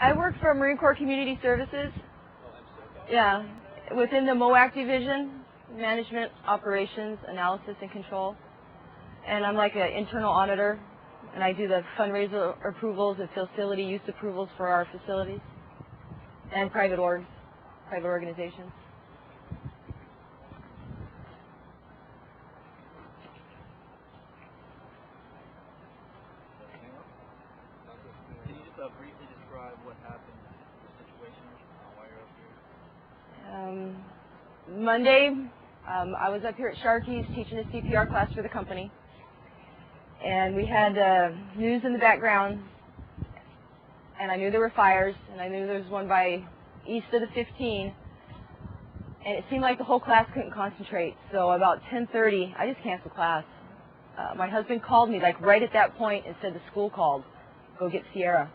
I work for Marine Corps Community Services. Yeah, within the MOAC division, Management, Operations, Analysis, and Control. And I'm like an internal auditor, and I do the fundraiser approvals and facility use approvals for our facilities and private organizations. Can you just briefly describe what happened in the situation while you're up here? Monday, I was up here at Sharkey's teaching a CPR class for the company, and we had news in the background, and I knew there were fires, and I knew there was one by east of the 15, and it seemed like the whole class couldn't concentrate. So about 10:30, I just canceled class. My husband called me like right at that point and said the school called, go get Sierra,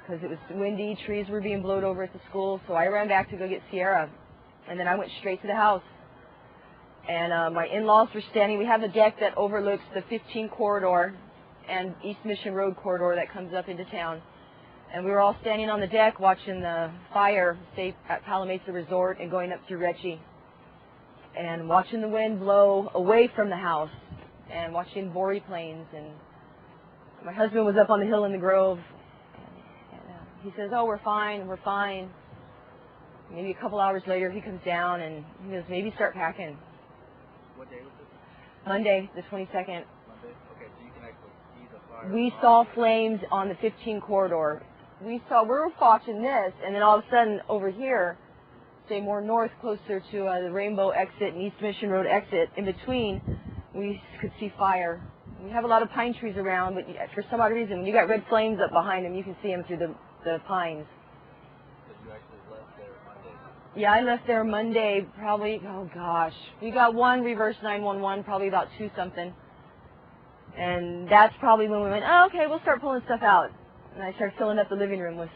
because it was windy, trees were being blown over at the school. So I ran back to go get Sierra, and then I went straight to the house. And my in-laws were standing. We have a deck that overlooks the 15 corridor and East Mission Road corridor that comes up into town. And we were all standing on the deck watching the fire, say, at Palamesa Resort and going up through Retchie, and watching the wind blow away from the house and watching Bory planes. And my husband was up on the hill in the Grove, and he says, oh, we're fine, we're fine. Maybe a couple hours later, he comes down and he goes, maybe start packing. What day was this? Monday, the 22nd. Monday? Okay, so you can actually see the fire. We saw flames on the 15 corridor. We were watching this, and then all of a sudden over here, say more north, closer to the Rainbow exit and East Mission Road exit, in between, we could see fire. We have a lot of pine trees around, but for some odd reason, when you got red flames up behind them, you can see them through the pines. So you actually left there Monday? Yeah, I left there Monday, probably, oh gosh. We got one reverse 911, probably about 2 something. And that's probably when we went, oh, okay, we'll start pulling stuff out. And I started filling up the living room with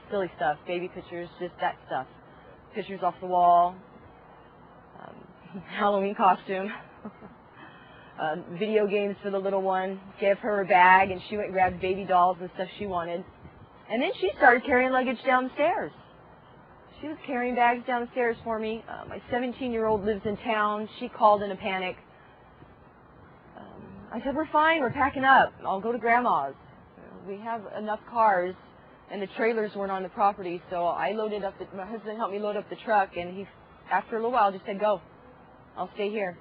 silly stuff, baby pictures, just that stuff. Pictures off the wall, Halloween costume, video games for the little one. Gave her a bag, and she went and grabbed baby dolls and stuff she wanted. And then she started carrying luggage downstairs. She was carrying bags downstairs for me. My 17-year-old lives in town. She called in a panic. I said, we're fine, we're packing up. I'll go to Grandma's. We have enough cars, and the trailers weren't on the property, so I loaded up, my husband helped me load up the truck, and he, after a little while, just said, go, I'll stay here.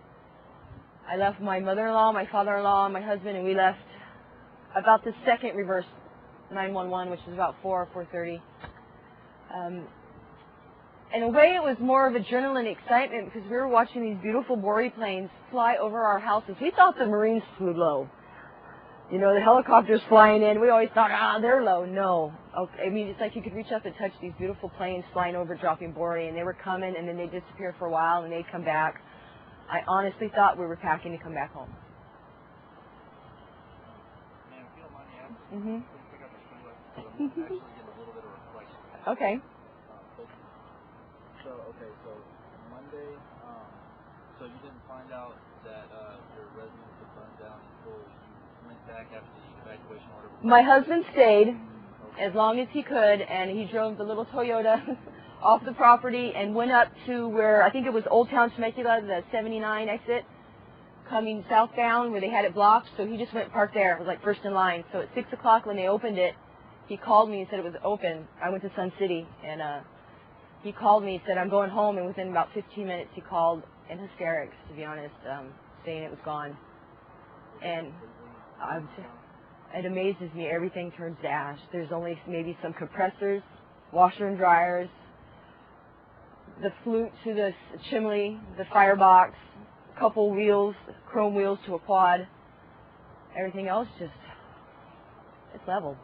I left my mother-in-law, my father-in-law, my husband, and we left about the second reverse 911, which was about 4:30. In a way, it was more of adrenaline excitement because we were watching these beautiful Bory planes fly over our houses. We thought the Marines flew low. You know, the helicopters flying in, we always thought, they're low. No. Okay. I mean, it's like you could reach up and touch these beautiful planes flying over, dropping Bory, and they were coming, and then they'd disappear for a while, and they'd come back. I honestly thought we were packing to come back home. Ma'am, if you don't mind me asking, Mm-hmm. pick up the shoelaces, I'm actually getting a little bit of reflection. Okay. So Monday, so you didn't find out that your residence had burned down until you went back after the evacuation order? My husband stayed as long as he could, and he drove the little Toyota off the property and went up to where, I think it was Old Town Temecula, the 79 exit, coming southbound where they had it blocked, so he just went and parked there. It was like first in line. So at 6 o'clock when they opened it, he called me and said it was open. I went to Sun City, and he called me and said, I'm going home, and within about 15 minutes he called in hysterics, to be honest, saying it was gone. And it amazes me, everything turns to ash. There's only maybe some compressors, washer and dryers, the flute to the chimney, the firebox, a couple wheels, chrome wheels to a quad. Everything else just, it's leveled.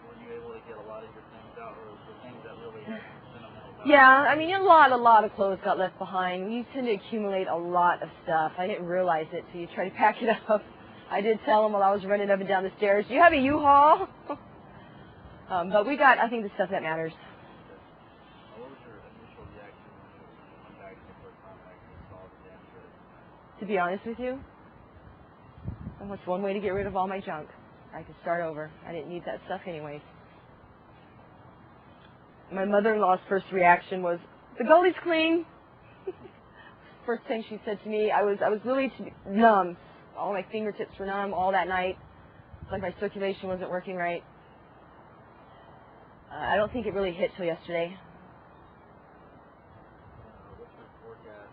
Were you able to get a lot of your things out, or the things that really sentimental value? Yeah, I mean, a lot of clothes got left behind. We tend to accumulate a lot of stuff. I didn't realize it till you try to pack it up. I did tell him while I was running up and down the stairs, do you have a U-Haul? But we got, I think, the stuff that matters. What was your initial reaction when you went back the first time and actually saw the damage? To be honest with you, what's one way to get rid of all my junk? I could start over. I didn't need that stuff anyways. My mother-in-law's first reaction was, "The gully's clean." First thing she said to me, I was really numb. All my fingertips were numb all that night. It's like my circulation wasn't working right. I don't think it really hit till yesterday. What's your forecast?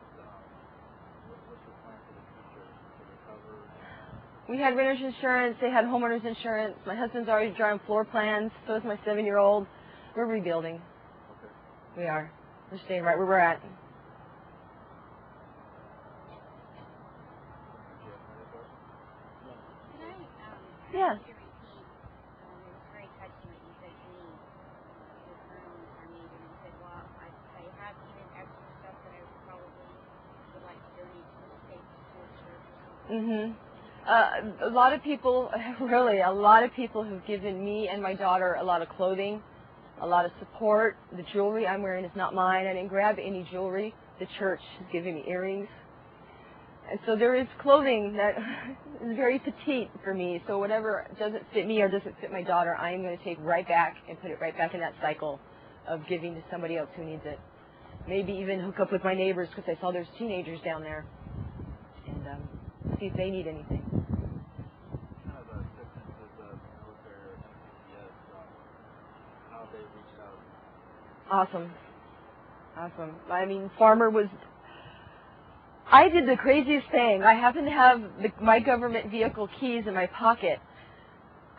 What's your plan for the future to recover? We had renter's insurance. They had homeowner's insurance. My husband's already drawing floor plans. So is my 7-year-old. We're rebuilding. Okay. We are. We're staying right where we're at. Do you have another question? Can I Yeah. ask you to repeat, it was very touching what you said to me, your colonel and Armenian, and you said, well, I have even extra stuff that I probably would like to donate to the state to a church or something. A lot of people, really, a lot of people have given me and my daughter a lot of clothing, a lot of support. The jewelry I'm wearing is not mine. I didn't grab any jewelry. The church has given me earrings. And so there is clothing that is very petite for me. So whatever doesn't fit me or doesn't fit my daughter, I am going to take right back and put it right back in that cycle of giving to somebody else who needs it. Maybe even hook up with my neighbors because I saw there's teenagers down there. And see if they need anything. Kind of assistance with the military or MPCS, how they reached out. Awesome. I mean, Farmer was... I did the craziest thing. I happened to have my government vehicle keys in my pocket.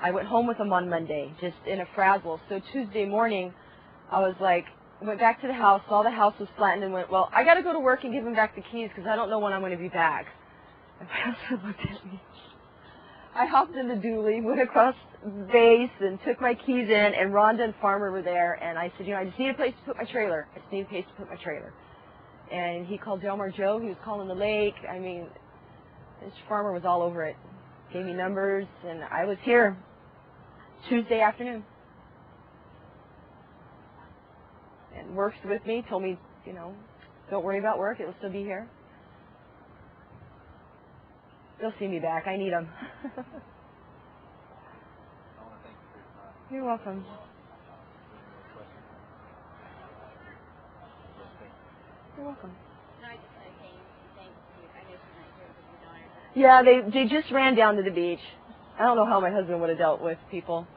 I went home with them on Monday, just in a frazzle. So Tuesday morning, I was like, went back to the house, saw the house was flattened, and went, well, I got to go to work and give him back the keys because I don't know when I'm going to be back. And my husband looked at me. I hopped in the dually, went across base, and took my keys in, and Rhonda and Farmer were there, and I said, I just need a place to put my trailer. And he called Delmar Joe. He was calling the lake. I mean, this Farmer was all over it. Gave me numbers, and I was here Tuesday afternoon. And worked with me, told me, don't worry about work. It will still be here. They'll see me back. I need them. I want to thank you for your time. You're welcome. You're welcome. No, I just want to say thank you. I know she's not here with your daughter. Yeah, they just ran down to the beach. I don't know how my husband would have dealt with people.